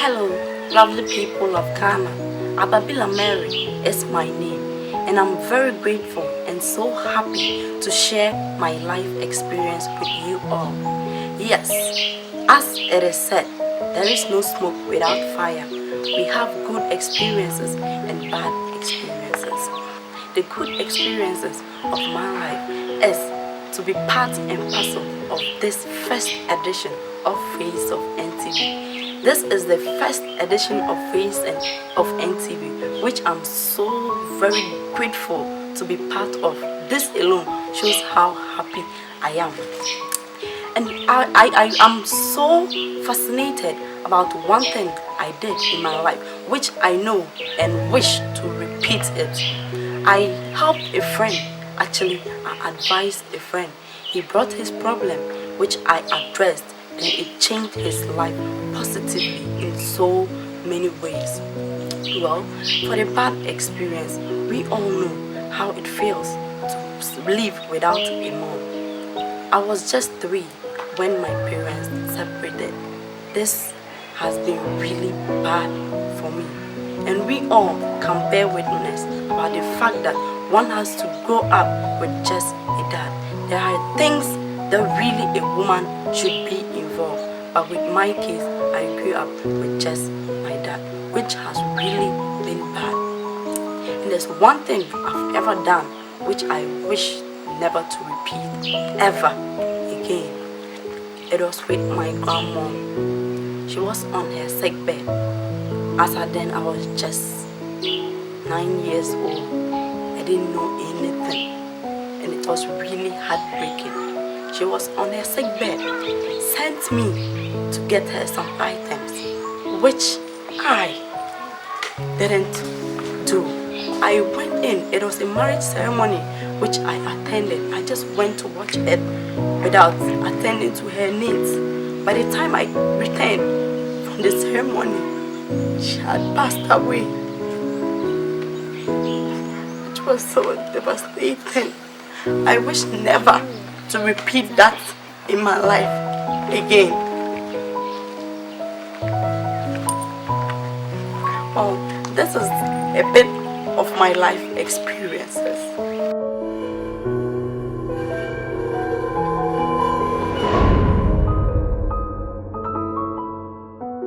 Hello, lovely people of Ghana. Ababila Mary is my name, and I'm very grateful and so happy to share my life experience with you all. Yes, as it is said, there is no smoke without fire. We have good experiences and bad experiences. The good experiences of my life is to be part and parcel of this first edition of Face of NTV. This is the first edition of Face of NTV, which I'm so very grateful to be part of. This alone shows how happy I am. And I am so fascinated about one thing I did in my life, which I know and wish to repeat it. I helped a friend, actually I advised a friend. He brought his problem, which I addressed, and it changed his life positively in so many ways. Well, for the bad experience, we all know how it feels to live without a mom. I was just 3 when my parents separated. This has been really bad for me, and we all can bear witness about the fact that one has to grow up with just a dad. There are things that really a woman should be involved, but with my case, I grew up with just my dad, which has really been bad. And there's one thing I've ever done which I wish never to repeat ever again. It was with my grandmom. She was on her sick bed. As at then, I was just 9 years old. I didn't know anything, and it was really heartbreaking. She was on her sick bed, sent me to get her some items, which I didn't do. I went in. It was a marriage ceremony which I attended. I just went to watch it without attending to her needs. By the time I returned from the ceremony, she had passed away. It was so devastating. I wish never to repeat that in my life again. Well, this is a bit of my life experiences.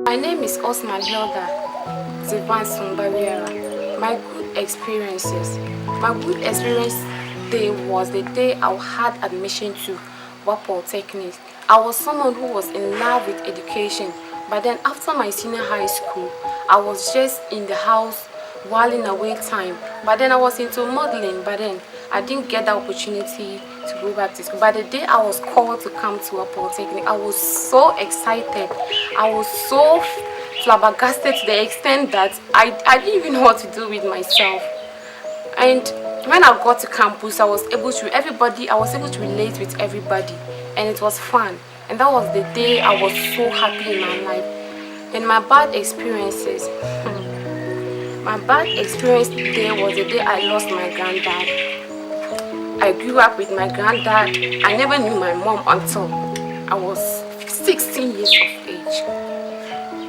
My name is Osman Hilda Zivan Sumbariera. My good experiences. My good experience day was the day I had admission to Polytechnic. I was someone who was in love with education, but then after my senior high school, I was just in the house whiling away time. But then I was into modeling, but then I didn't get the opportunity to go back to school. But the day I was called to come to Polytechnic, I was so excited. I was so flabbergasted to the extent that I didn't even know what to do with myself. And when I got to campus, I was able to relate with everybody, and it was fun. And that was the day I was so happy in my life. And my bad experiences, my bad experience day was the day I lost my granddad. I grew up with my granddad. I never knew my mom until I was 16 years of age.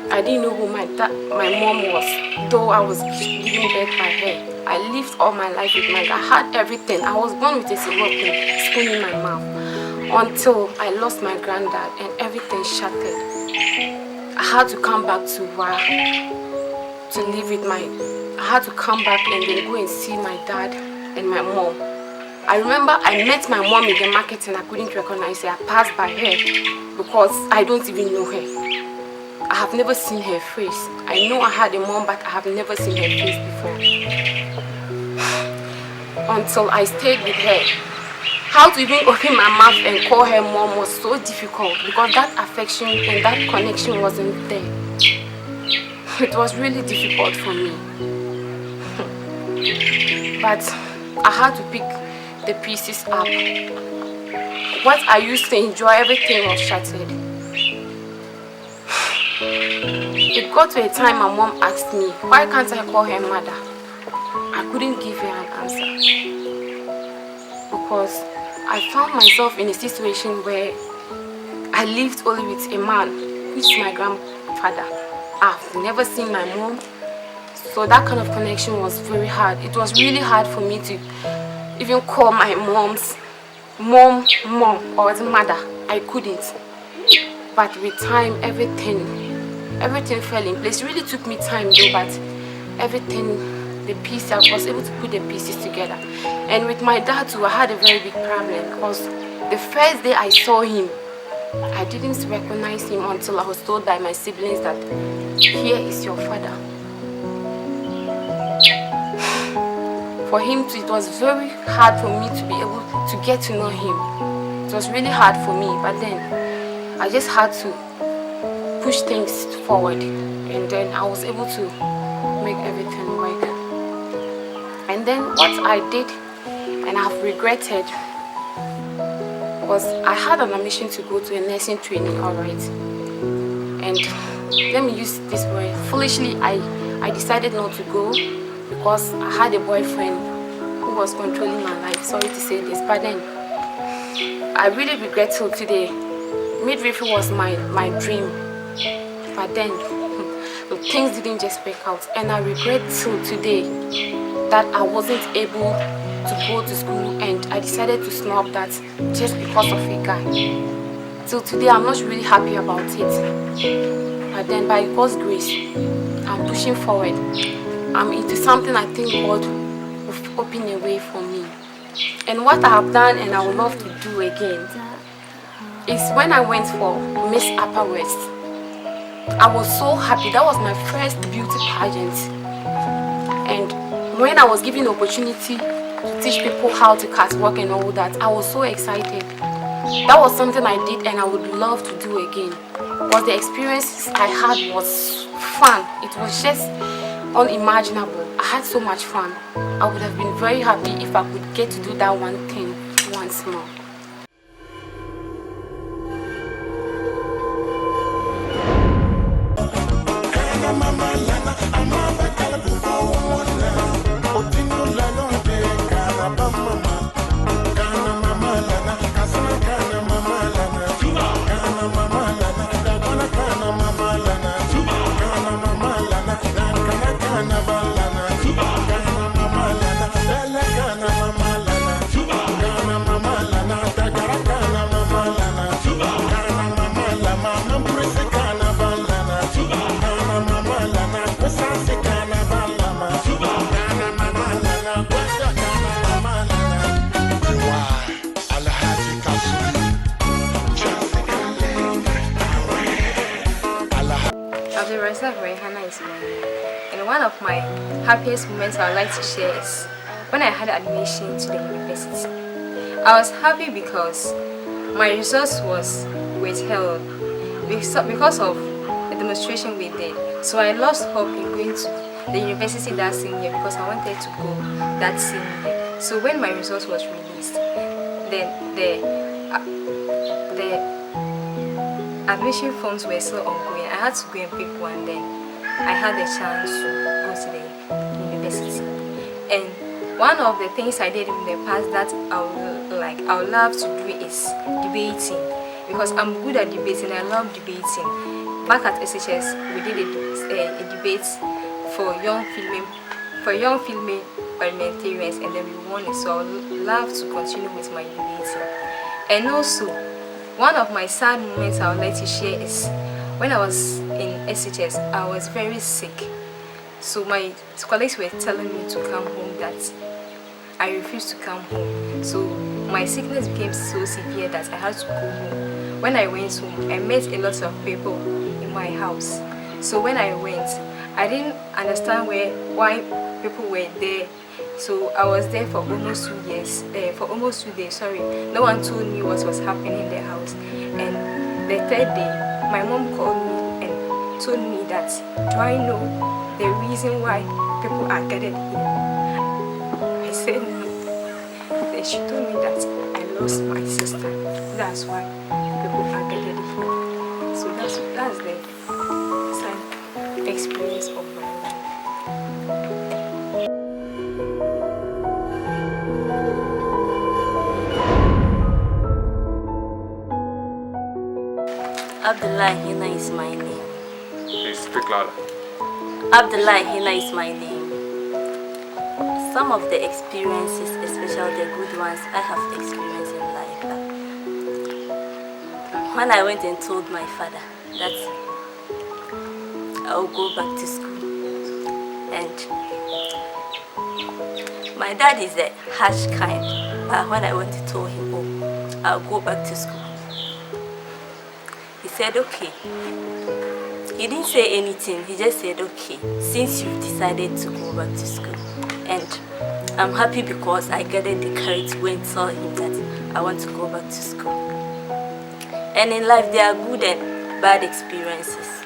I didn't know who my mom was, though I was giving birth by her. I lived all my life with my dad. I had everything. I was born with a silver spoon in my mouth until I lost my granddad and everything shattered. I had to come back to live with I had to come back and then go and see my dad and my mom. I remember I met my mom in the market and I couldn't recognize her. I passed by her because I don't even know her. I have never seen her face. I know I had a mom, but I have never seen her face before. Until I stayed with her. How to even open my mouth and call her mom was so difficult because that affection and that connection wasn't there. It was really difficult for me. But I had to pick the pieces up. What I used to enjoy, everything was shattered. It got to a time my mom asked me, why can't I call her mother? I couldn't give her an answer because I found myself in a situation where I lived only with a man, which is my grandfather. I've never seen my mom. So that kind of connection was very hard. It was really hard for me to even call my mom's mom or the mother. I couldn't. But with time, everything fell in place. It really took me time though, but everything, the pieces, I was able to put the pieces together. And with my dad too, I had a very big problem because the first day I saw him, I didn't recognize him until I was told by my siblings that here is your father. For him to, it was very hard for me to be able to get to know him. It was really hard for me, but then I just had to push things forward, and then I was able to make everything work. And then what I did, and I've regretted, was I had an ambition to go to a nursing training, alright. And let me use this word. Foolishly, I decided not to go because I had a boyfriend who was controlling my life. Sorry to say this, but then I really regret till today. Midwifery was my dream, but then things didn't just work out, and I regret till today that I wasn't able to go to school, and I decided to snub that just because of a guy. Till today I'm not really happy about it, but then by God's grace I'm pushing forward. I'm into something I think God will open a way for me. And what I have done and I would love to do again is when I went for Miss Upper West, I was so happy. That was my first beauty pageant. And when I was given the opportunity to teach people how to catwalk and all that, I was so excited. That was something I did and I would love to do again. Because the experience I had was fun. It was just unimaginable. I had so much fun. I would have been very happy if I could get to do that one thing once more. And one of my happiest moments I would like to share is when I had admission to the university. I was happy because my results was withheld because of the demonstration we did. So I lost hope in going to the university that same year because I wanted to go that same year. So when my results was released, then the admission forms were still ongoing. I had to go and pick one. Then I had a chance to go to the university. And one of the things I did in the past that I would love to do is debating, because I'm good at debating. I love debating. Back at SHS, we did a debate for young female parliamentarians, and then we won it. So I would love to continue with my debating. And also, one of my sad moments I would like to share is when I was in SHS, I was very sick. So my colleagues were telling me to come home, that I refused to come home. So my sickness became so severe that I had to go home. When I went home, I met a lot of people in my house. So when I went, I didn't understand why people were there. So I was there for almost 2 years, for almost 2 days, sorry. No one told me what was happening in the house. And the third day, my mom called me and told me that, do I know the reason why people are gathered here? I said no. Then she told me that I lost my sister. That's why people are gathered here. So that's the sad experience of my life. Abdullah Hina is my name. Please speak louder. Abdullah Hina is my name. Some of the experiences, especially the good ones, I have experienced in life. When I went and told my father that I'll go back to school, and my dad is the harsh kind, but when I went to tell him, oh, I'll go back to school, he said okay. He didn't say anything, he just said okay, since you've decided to go back to school. And I'm happy because I gathered the courage to go and tell him that I want to go back to school. And in life there are good and bad experiences.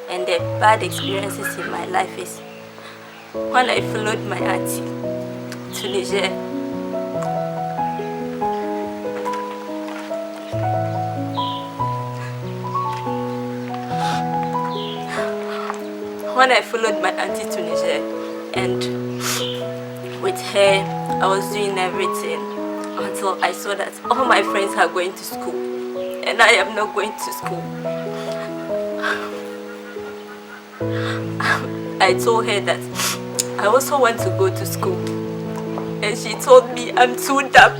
And the bad experiences in my life is when I followed my auntie to Niger. When I followed my auntie to Niger, and with her I was doing everything until I saw that all my friends are going to school and I am not going to school. I told her that I also want to go to school, and she told me I'm too dumb.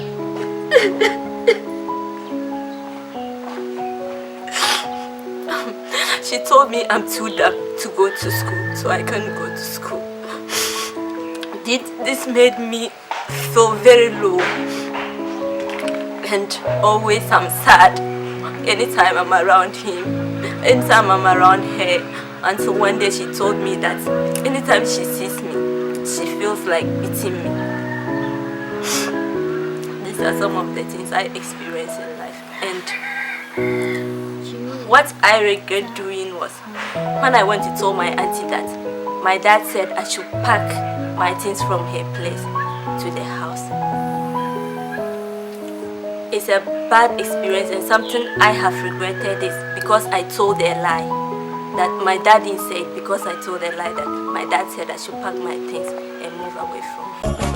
She told me I'm too dumb to go to school, so I can't go to school. This made me feel very low, and always I'm sad anytime I'm around him, anytime I'm around her, until one day she told me that anytime she sees me, she feels like beating me. These are some of the things I experience in life, and what I regret doing was when I went to tell my auntie that my dad said I should pack my things from her place to the house. It's a bad experience and something I have regretted is because I told a lie. That my dad didn't say it, because I told a lie that my dad said I should pack my things and move away from him.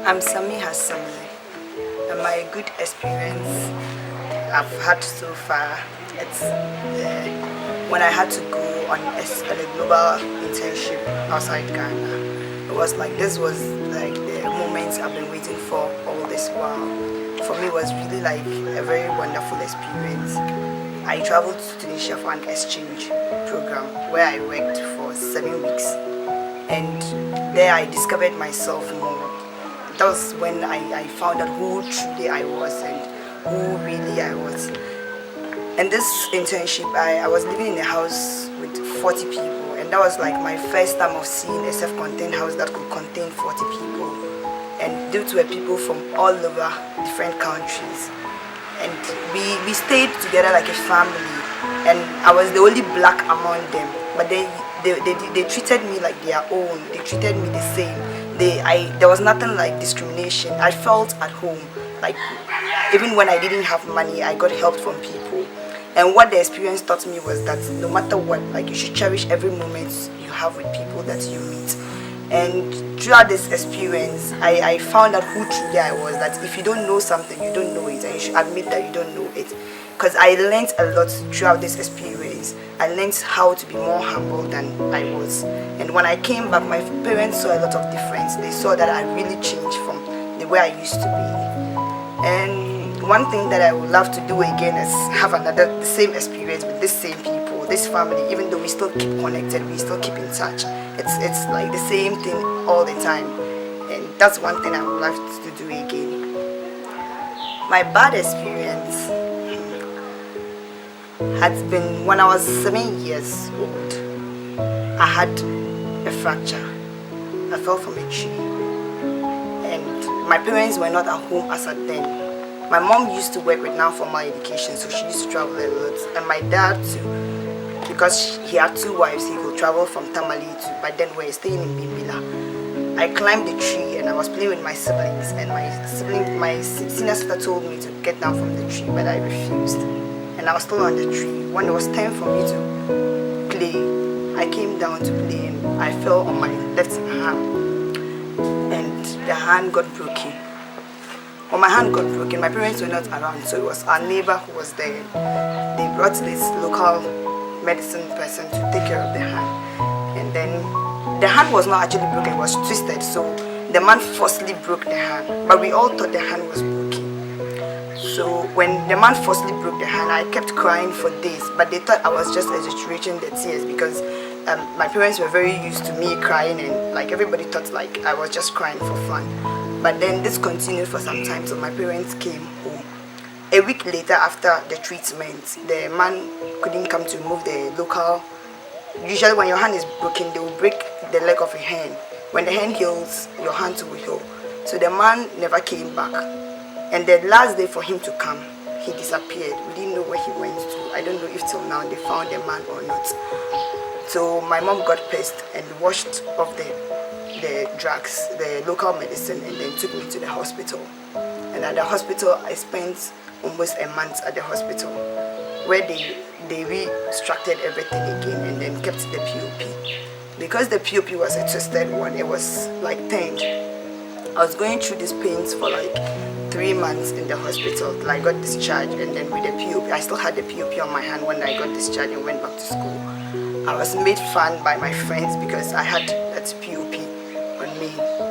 I'm Sami Hassan, and my good experience I've had so far, it's when I had to go on a global internship outside Ghana. It was like, this was like the moment I've been waiting for all this while. For me, it was really like a very wonderful experience. I traveled to Tunisia for an exchange program where I worked for 7 weeks, and there I discovered myself more. That was when I found out who truly I was and who really I was. And this internship, I was living in a house with 40 people, and that was like my first time of seeing a self-contained house that could contain 40 people. And those were people from all over different countries. And we stayed together like a family, and I was the only black among them. But they treated me like their own. They treated me the same. There was nothing like discrimination. I felt at home. Like, even when I didn't have money, I got help from people. And what the experience taught me was that no matter what, like, you should cherish every moment you have with people that you meet. And throughout this experience, I found out who truly I was. That if you don't know something, you don't know it, and you should admit that you don't know it. Because I learned a lot throughout this experience. I learned how to be more humble than I was. And when I came back, my parents saw a lot of difference. They saw that I really changed from the way I used to be. And one thing that I would love to do again is have the same experience with these same people, this family. Even though we still keep connected, we still keep in touch. It's like the same thing all the time. And that's one thing I would love to do again. My bad experience had been when I was 7 years old. I had a fracture. I fell from a tree. And my parents were not at home as at then. My mom used to work with non-formal education, so she used to travel a lot. And my dad too, because he had 2 wives, he could travel from Tamale to, but then we were staying in Bimbila. I climbed the tree and I was playing with my siblings, and my senior sister told me to get down from the tree, but I refused. And I was still on the tree. When it was time for me to play, I came down to play and I fell on my left hand, and the hand got broken. When my hand got broken, my parents were not around, so it was our neighbor who was there. They brought this local medicine person to take care of the hand, and then the hand was not actually broken, it was twisted, so the man forcibly broke the hand, but we all thought the hand was broken. So when the man forcibly broke the hand, I kept crying for days, but they thought I was just exaggerating the tears because my parents were very used to me crying, and like everybody thought like I was just crying for fun. But then this continued for some time, so my parents came home. A week later, after the treatment, the man couldn't come to remove the local. Usually when your hand is broken, they will break the leg of a hen. When the hen heals, your hand will heal. So the man never came back. And the last day for him to come, he disappeared. We didn't know where he went to. I don't know if till now they found the man or not. So my mom got pissed and washed off the drugs, the local medicine, and then took me to the hospital. And at the hospital, I spent almost a month at the hospital, where they restructured everything again and then kept the POP. Because the POP was a twisted one, it was like turned. I was going through these pains for like 3 months in the hospital till I got discharged, and then with the POP, I still had the POP on my hand when I got discharged and went back to school. I was made fun by my friends because I had that POP on me.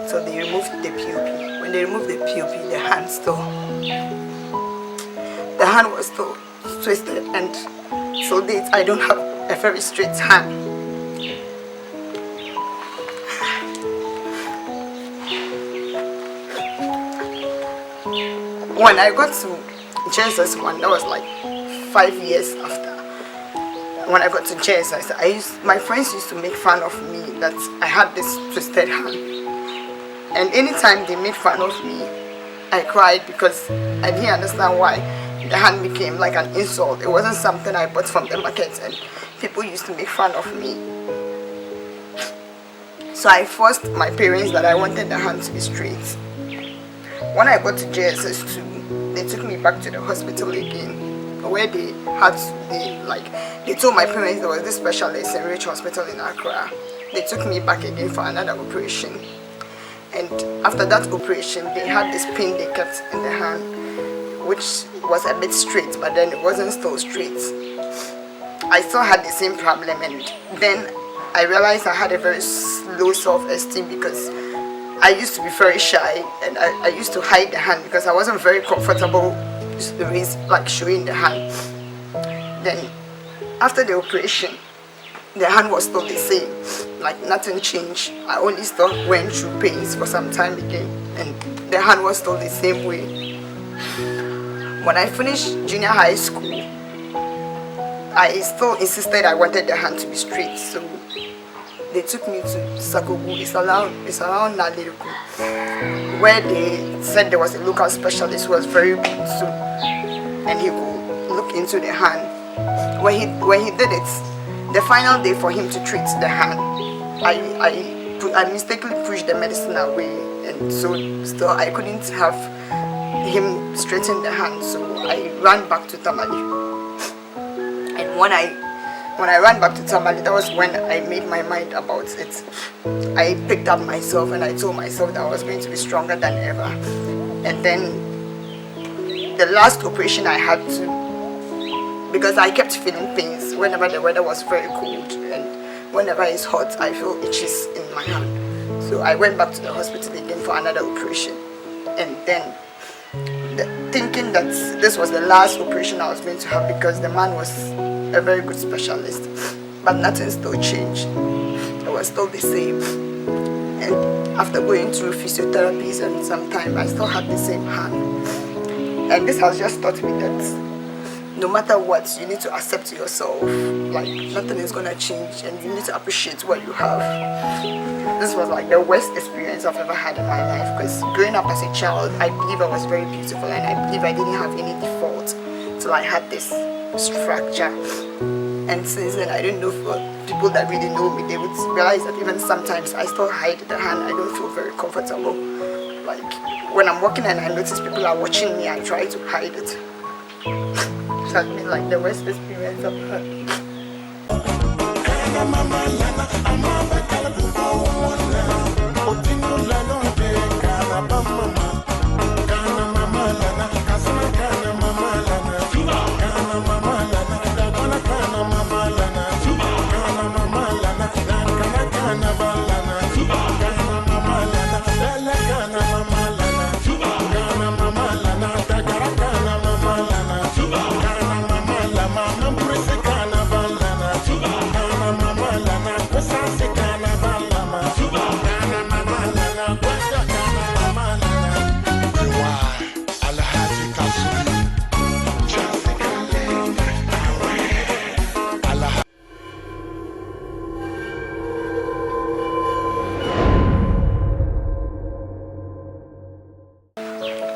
So they removed the POP. When they removed the POP, the hand was still twisted, and so I don't have a very straight hand. When I got to JSS1, that was like 5 years after. When I got to JSS, my friends used to make fun of me that I had this twisted hand. And anytime they made fun of me, I cried because I didn't understand why the hand became like an insult. It wasn't something I bought from the market, and people used to make fun of me. So I forced my parents that I wanted the hand to be straight. When I got to JSS2, they took me back to the hospital again, where they told my parents there was this specialist in Rich Hospital in Accra. They took me back again for another operation. And after that operation, they had this pin they kept in the hand, which was a bit straight, but then it wasn't still straight. I still had the same problem, and then I realized I had a very low self-esteem because I used to be very shy, and I used to hide the hand because I wasn't very comfortable like showing the hand. Then after the operation, the hand was still the same, like nothing changed. I only still went through pains for some time again, and the hand was still the same way. When I finished junior high school, I still insisted I wanted the hand to be straight, so they took me to Sakobu. It's around Naliruku, where they said there was a local specialist who was very good too, and he could look into the hand. When he did it, the final day for him to treat the hand, I mistakenly pushed the medicine away, and so still I couldn't have him straighten the hand, so I ran back to Tamale. And when I ran back to Tamale, that was when I made my mind about it. I picked up myself and I told myself that I was going to be stronger than ever. And then the last operation I had to, because I kept feeling pains whenever the weather was very cold, and whenever it's hot, I feel itches in my hand. So I went back to the hospital again for another operation. And then thinking that this was the last operation I was going to have, because the man was a very good specialist, but nothing still changed. It was still the same. And after going through physiotherapies and some time, I still had the same hand. And this has just taught me that no matter what, you need to accept yourself. Like, nothing is gonna change, and you need to appreciate what you have. This was like the worst experience I've ever had in my life, because growing up as a child, I believe I was very beautiful, and I believe I didn't have any default till I had this fracture. And since then, I don't know, for people that really know me, they would realize that even sometimes I still hide the hand. I don't feel very comfortable. Like, when I'm walking and I notice people are watching me, I try to hide it. It has been like the worst experience I've had.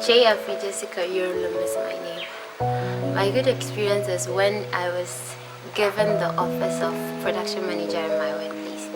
JFB Jessica Yurulum is my name. My good experience is when I was given the office of production manager in my workplace.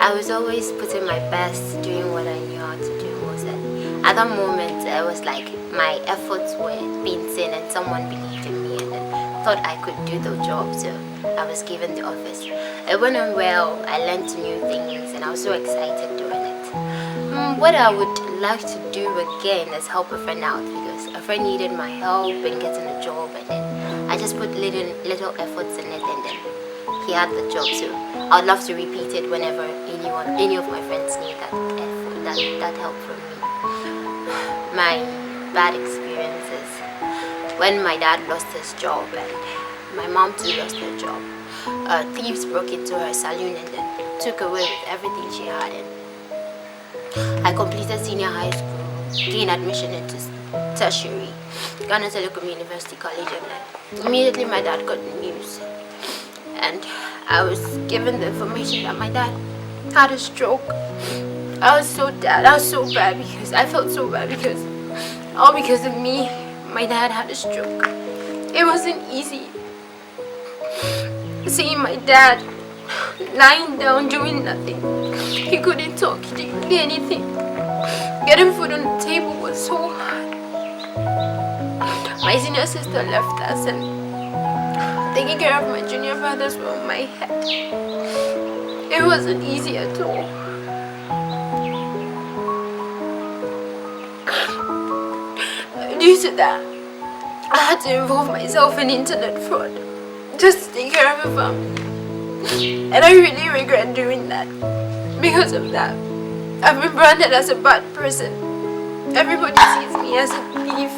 I was always putting my best, doing what I knew how to do most. And at that moment, it was like my efforts were being seen and someone believed in me and then thought I could do the job, so I was given the office. It went on well, I learned new things and I was so excited doing it. What I would like to do again is help a friend out, because a friend needed my help in getting a job, and then I just put little efforts in it, and then he had the job. So I'd love to repeat it whenever any of my friends need that effort, that help from me. My bad experiences: when my dad lost his job and my mom too lost her job. Thieves broke into her saloon and then took away with everything she had. And I completed senior high school, gained admission into tertiary, Ghana Telecom University College, and then immediately my dad got the news. And I was given the information that my dad had a stroke. I was so bad because I felt so bad because all because of me, my dad had a stroke. It wasn't easy seeing my dad lying down doing nothing. He couldn't talk, he didn't do anything. Getting food on the table was so hard. My senior sister left us and taking care of my junior brothers were on my head. It wasn't easy at all. Due to that, I had to involve myself in internet fraud just to take care of a family. And I really regret doing that. Because of that, I've been branded as a bad person. Everybody sees me as a thief.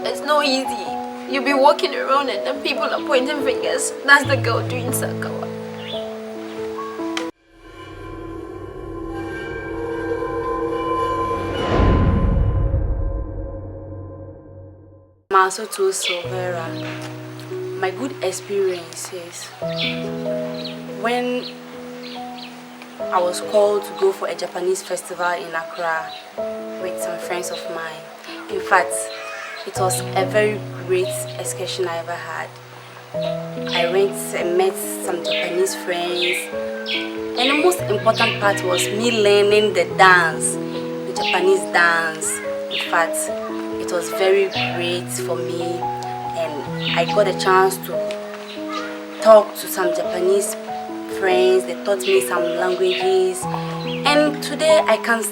It's not easy. You'll be walking around and then people are pointing fingers. That's the girl doing Sakawa. Also to Silvera, my good experiences when I was called to go for a Japanese festival in Accra with some friends of mine. In fact, it was a very great excursion I ever had. I went and met some Japanese friends, and the most important part was me learning the dance, the Japanese dance. In fact, it was very great for me, and I got a chance to talk to some Japanese friends. They taught me some languages, and today I can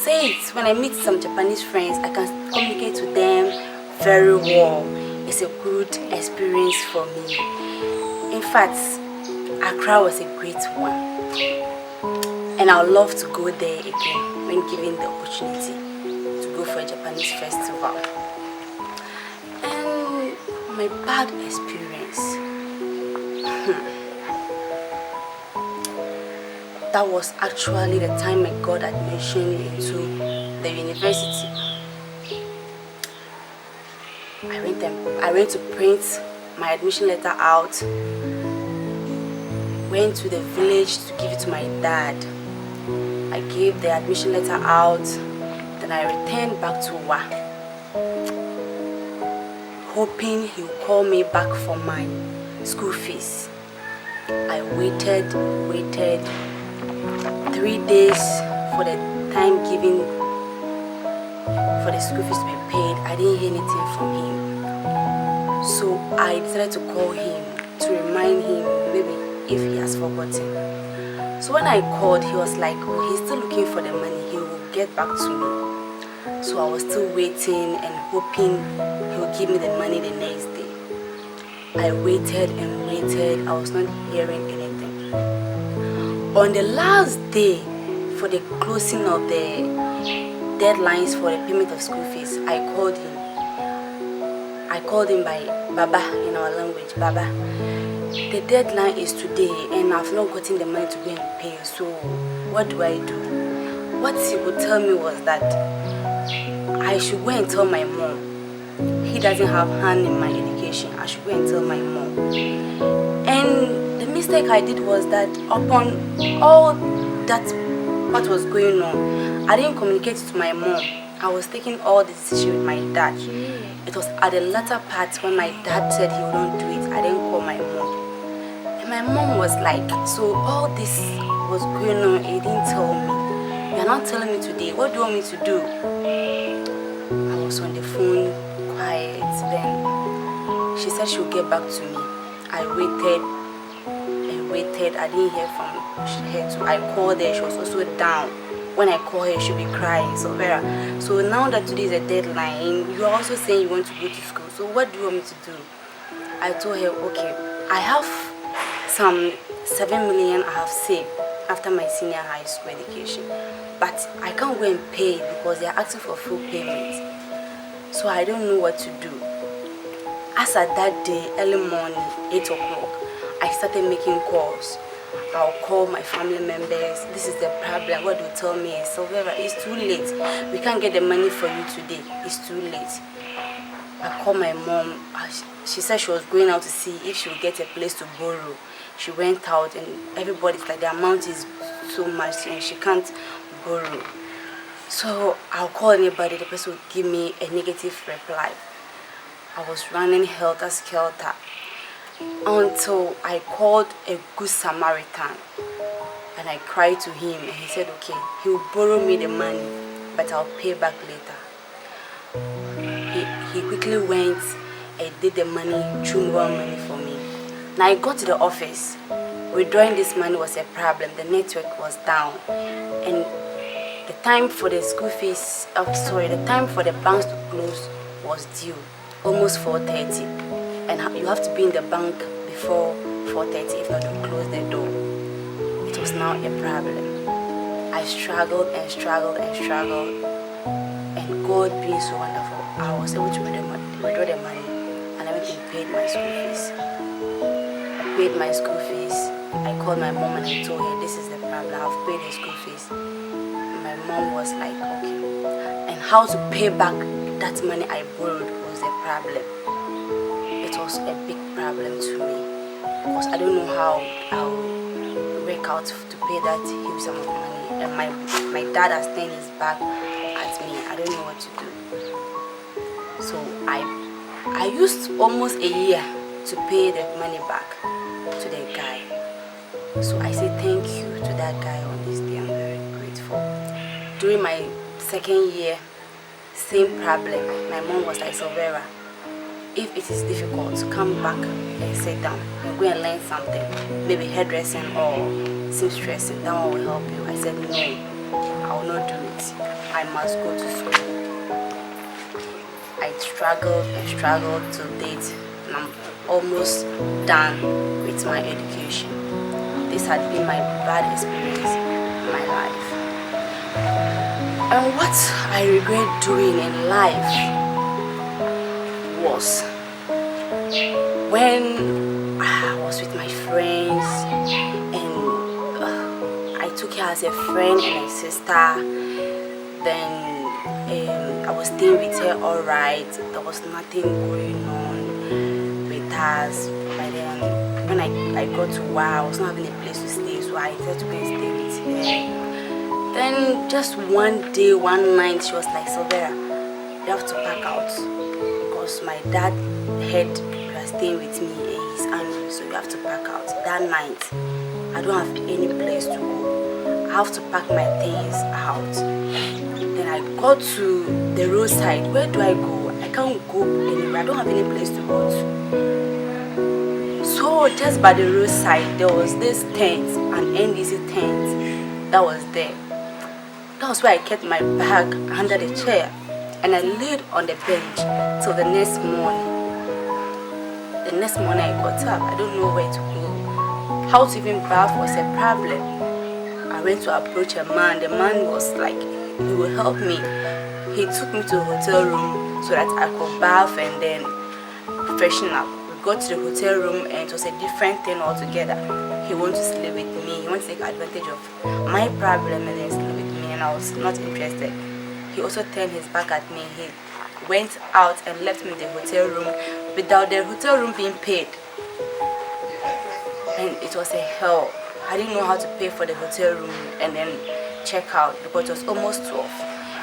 say it. When I meet some Japanese friends, I can communicate with them very well. It's a good experience for me. In fact, Accra was a great one, and I would love to go there again when given the opportunity to go for a Japanese festival. And my bad experience, that was actually the time I got admission into the university. I went to print my admission letter out. Went to the village to give it to my dad. I gave the admission letter out. Then I returned back to Wa, hoping he would call me back for my school fees. I waited 3 days for the time given for the school fees to be paid. I didn't hear anything from him. So I decided to call him to remind him maybe if he has forgotten. So when I called, he was like, oh, he's still looking for the money. He will get back to me. So I was still waiting and hoping he would give me the money the next day. I waited and waited. I was not hearing anything. On the last day for the closing of the deadlines for the payment of school fees, I called him. I called him by Baba in our language. Baba, the deadline is today and I've not gotten the money to go and pay. So what do I do? What he would tell me was that I should go and tell my mom. He doesn't have hand in my education. I should go and tell my mom. And the mistake I did was that upon all that what was going on, I didn't communicate it to my mom. I was taking all the decision with my dad. It was at the latter part when my dad said he wouldn't do it. I didn't call my mom. And my mom was like, so all this was going on, he didn't tell me. You're not telling me today. What do you want me to do? I was on the phone, quiet. Then she said she would get back to me. I waited and waited. I didn't hear from her. So I called her. She was also down. When I call her, she'll be crying. So Vera, so now that today is a deadline, you are also saying you want to go to school. So what do you want me to do? I told her, okay, I have some 7 million I have saved after my senior high school education, but I can't go and pay because they are asking for full payment. So I don't know what to do. As at that day, early morning, 8 o'clock, I started making calls. I'll call my family members. This is the problem. What do you tell me? So Vera, it's too late. We can't get the money for you today. It's too late. I called my mom. She said she was going out to see if she would get a place to borrow. She went out and everybody's like, the amount is so much and she can't borrow. So I'll call anybody, the person would give me a negative reply. I was running helter-skelter until I called a good Samaritan and I cried to him and he said, okay, he will borrow me the money, but I'll pay back later. He quickly went and did the money, threw more money for me. Now I got to the office. Withdrawing this money was a problem. The network was down. And the time for the school fees, the time for the banks to close was due. Almost 4:30. And you have to be in the bank before 4:30 if not to close the door. It was now a problem. I struggled and struggled and struggled. And God being so wonderful, I was able to withdraw the money and everything paid my school fees. I paid my school fees. I called my mom and I told her this is the problem. I've paid the school fees. And my mom was like, okay. And how to pay back that money I borrowed was a problem. It was a big problem to me because I don't know how I'll work out to pay that huge sum of money. And my dad has turned his back at me. I don't know what to do. So I used almost a year to pay the money back to the guy. So I say thank you to that guy on this day. I'm very grateful. During my second year, same problem. My mom was like, so Vera, if it is difficult, come back and sit down and go and learn something. Maybe hairdressing or seamstressing. That one will help you. I said, no, I will not do it. I must go to school. I struggled and struggled to date and I'm almost done with my education. This had been my bad experience in my life. And what I regret doing in life was when I was with my friends and I took her as a friend and a sister. Then I was staying with her alright. There was nothing going on with us. But then when I got to where I was not having a place to stay, so I decided to go and stay with her. Then just one day, one night, she was like, Silvera, you have to pack out because my dad heard you are staying with me and he's angry, so you have to pack out. That night, I don't have any place to go. I have to pack my things out. Then I got to the roadside. Where do I go? I can't go anywhere. I don't have any place to go to. So just by the roadside, there was this tent, an NDC tent that was there. That was where I kept my bag under the chair, and I laid on the bench till the next morning. The next morning I got up. I don't know where to go. How to even bath was a problem. I went to approach a man. The man was like, he will help me. He took me to a hotel room so that I could bath and then freshen up. We got to the hotel room and it was a different thing altogether. He wanted to sleep with me. He wanted to take advantage of my problem and then sleep with me, and I was not interested. He also turned his back at me. He went out and left me in the hotel room without the hotel room being paid. And it was a hell. I didn't know how to pay for the hotel room and then check out because it was almost 12.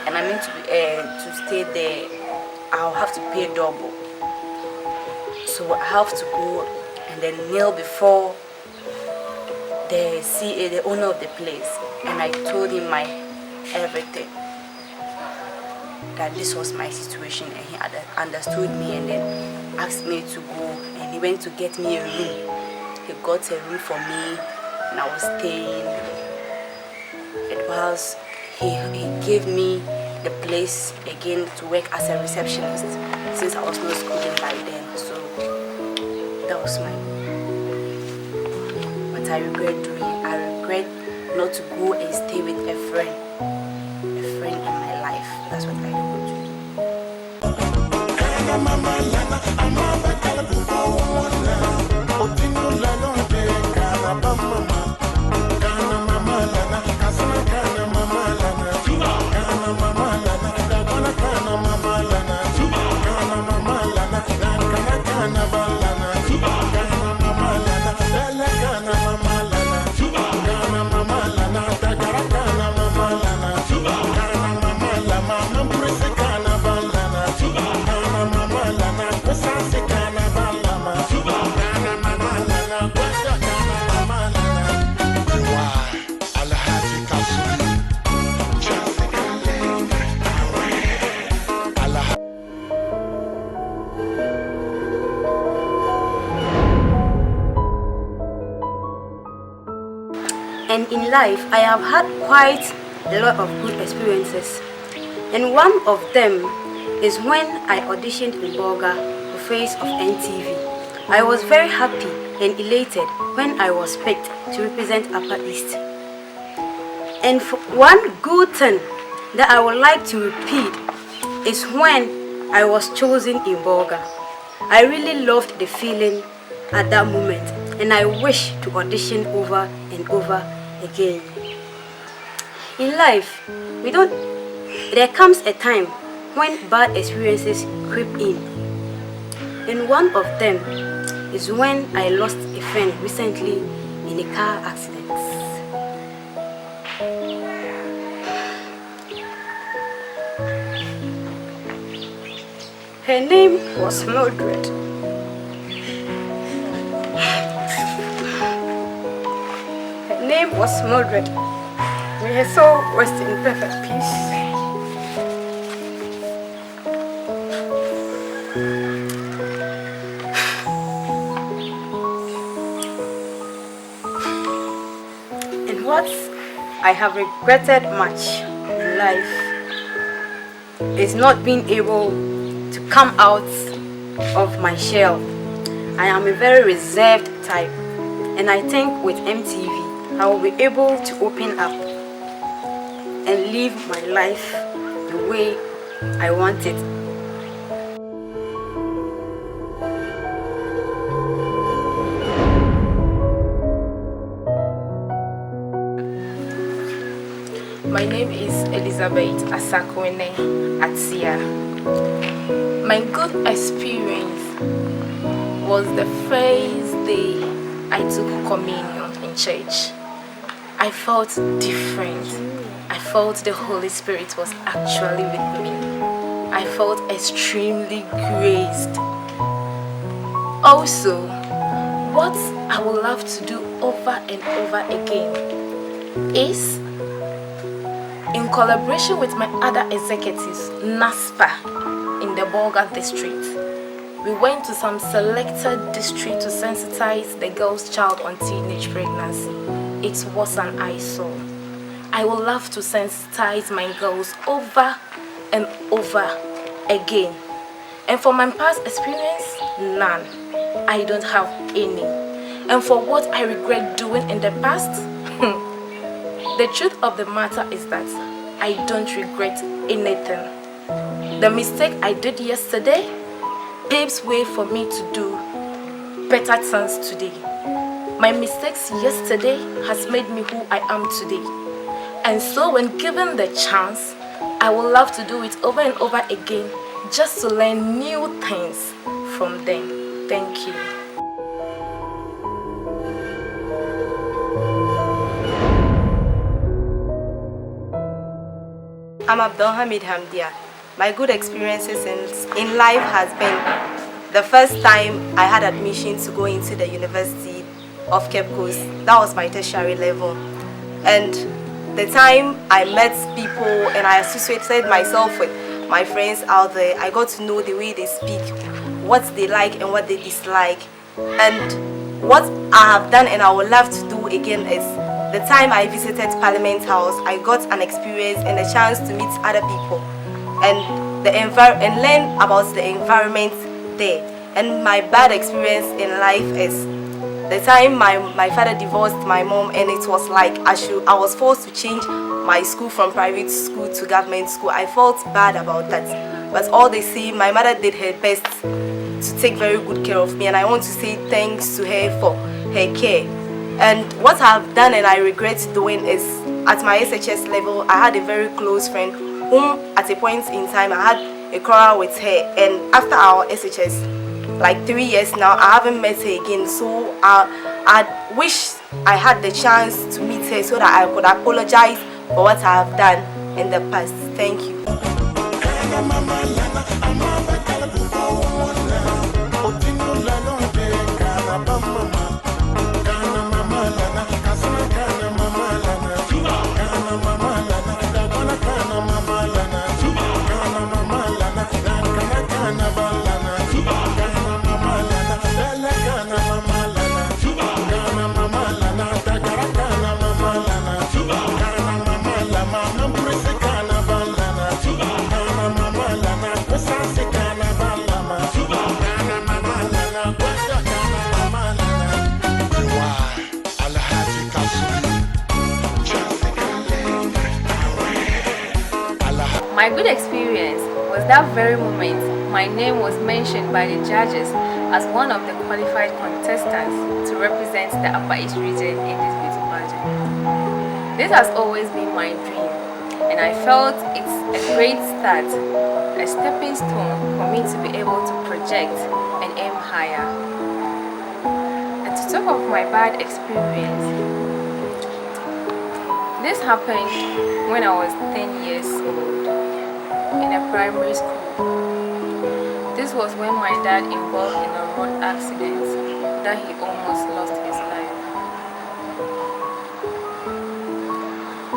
And I meant to stay there. I'll have to pay double. So I have to go and then kneel before the CA, the owner of the place. And I told him my everything. That this was my situation, and he understood me and then asked me to go, and he went to get me a room. He got a room for me and I was staying. It was, he gave me the place again to work as a receptionist since I was not schooling by then. So that was what I regret doing. I regret not to go and stay with a friend in my life. That's what I do. And in life, I have had quite a lot of good experiences. And one of them is when I auditioned in Bolga, the face of Fntv. I was very happy and elated when I was picked to represent Upper East. And for one good thing that I would like to repeat is when I was chosen in Bolga. I really loved the feeling at that moment, and I wish to audition over and over again. In life, there comes a time when bad experiences creep in. And one of them is when I lost a friend recently in a car accident. Her name was Mildred. Her name was Mildred. May her soul rest in perfect peace. And what I have regretted much in life is not being able to come out of my shell. I am a very reserved type, and I think with MTV I will be able to open up and live my life the way I want it. My name is Elizabeth Asakwene Atsia. My good experience was the first day I took communion in church. I felt different. I felt the Holy Spirit was actually with me. I felt extremely graced. Also, what I would love to do over and over again is, in collaboration with my other executives, NASPA in the Bolga district, we went to some selected district to sensitize the girl's child on teenage pregnancy. It was an eyesore. I would love to sensitize my girls over and over again. And for my past experience, none. I don't have any. And for what I regret doing in the past, the truth of the matter is that I don't regret anything. The mistake I did yesterday paves way for me to do better things today. My mistakes yesterday has made me who I am today. And so when given the chance, I would love to do it over and over again just to learn new things from them. Thank you. I'm Abdulhamid Hamdia. My good experiences in life has been the first time I had admission to go into the University of Cape Coast. That was my tertiary level. And the time I met people and I associated myself with my friends out there, I got to know the way they speak, what they like and what they dislike. And what I have done and I would love to do again is, the time I visited Parliament House, I got an experience and a chance to meet other people and learn about the environment there. And my bad experience in life is the time my father divorced my mom, and it was like I was forced to change my school from private school to government school. I felt bad about that, but all the same, my mother did her best to take very good care of me, and I want to say thanks to her for her care. And what I've done and I regret doing is, at my SHS level, I had a very close friend whom at a point in time I had a quarrel with her, and after our SHS, like 3 years now, I haven't met her again. So I wish I had the chance to meet her so that I could apologize for what I have done in the past. Thank you. My good experience was that very moment my name was mentioned by the judges as one of the qualified contestants to represent the Upper East region in this beauty pageant. This has always been my dream, and I felt it's a great start, a stepping stone for me to be able to project and aim higher. And to talk of my bad experience, this happened when I was 10 years old in a primary school. This was when my dad involved in a road accident that he almost lost his life.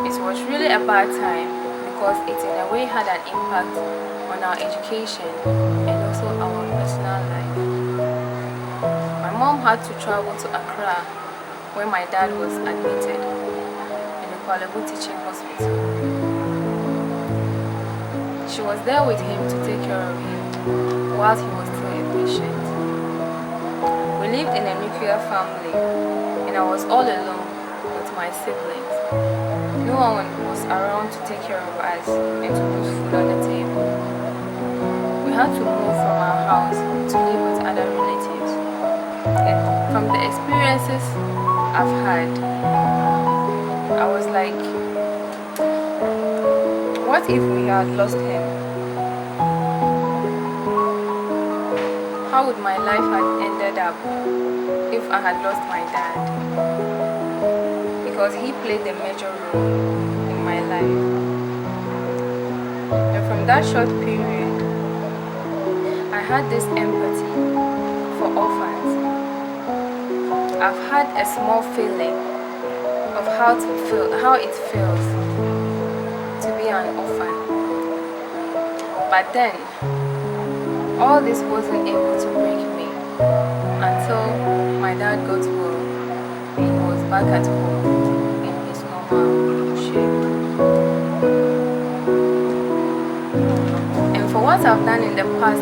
It was really a bad time because it in a way had an impact on our education and also our personal life. My mom had to travel to Accra where my dad was admitted in the Kwalebu Teaching Hospital. She was there with him to take care of him while he was still a patient. We lived in a nuclear family and I was all alone with my siblings. No one was around to take care of us and to put food on the table. We had to move from our house to live with other relatives. And from the experiences I've had, I was like, What if we had lost him? How would my life have ended up if I had lost my dad? Because he played a major role in my life. And from that short period, I had this empathy for orphans. I've had a small feeling of how it feels to be an orphan. But then, all this wasn't able to break me until my dad got well and he was back at home in his normal shape. And for what I've done in the past,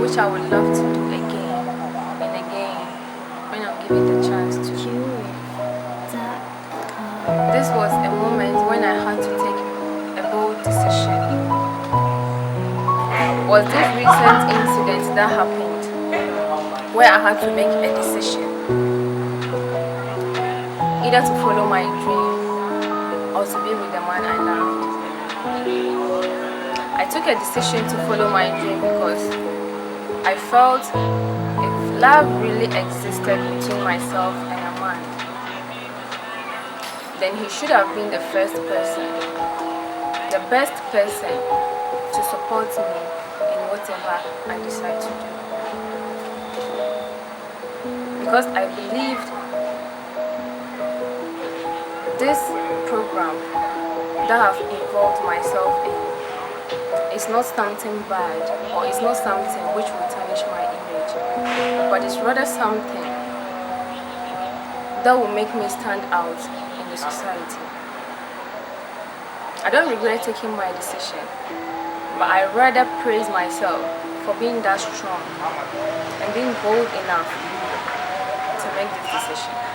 which I would love to do again and again when I'm given the chance to. This was a moment when I had to take a bold decision. Was this recent incident that happened where I had to make a decision either to follow my dream or to be with the man I loved. I took a decision to follow my dream because I felt if love really existed between myself and a man, then he should have been the first person, the best person to support me in whatever I decide to do. Because I believed this program that I've involved myself in is not something bad or it's not something which will tarnish my image, but it's rather something that will make me stand out in the society. I don't regret taking my decision, but I rather praise myself for being that strong and being bold enough to make this decision.